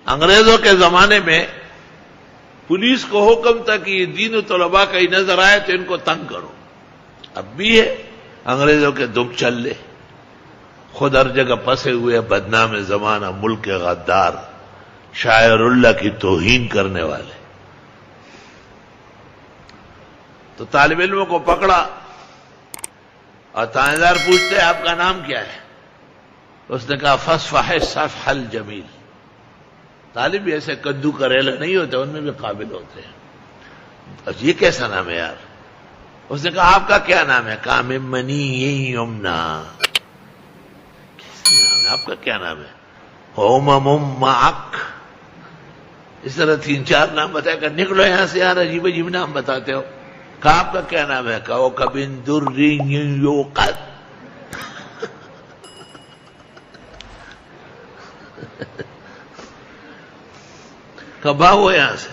انگریزوں کے زمانے میں پولیس کو حکم تھا کہ یہ دین و طلباء کہیں نظر آئے تو ان کو تنگ کرو. اب بھی ہے، انگریزوں کے دم چل لے، خود ہر جگہ پھنسے ہوئے بدنام زمانہ، ملک کے غدار، شاعر اللہ کی توہین کرنے والے. تو طالب علموں کو پکڑا اور تانے پوچھتے آپ کا نام کیا ہے؟ اس نے کہا فصفح الصفح الجمیل. طالب بھی ایسے کدو کریلے نہیں ہوتے، ان میں بھی قابل ہوتے ہیں. یہ کیسا نام ہے یار؟ اس نے کہا آپ کا کیا نام ہے؟ کہا من منی یمنا. کیسا نام ہے آپ کا؟ کیا نام ہے؟ معک. اس طرح 3-4 نام بتایا کہ نکلو یہاں سے یار، عجیب عجیب نام بتاتے ہو. کہا آپ کا کیا نام ہے؟ کہا کبن دری یوقد. کہا بھاگو یہاں سے.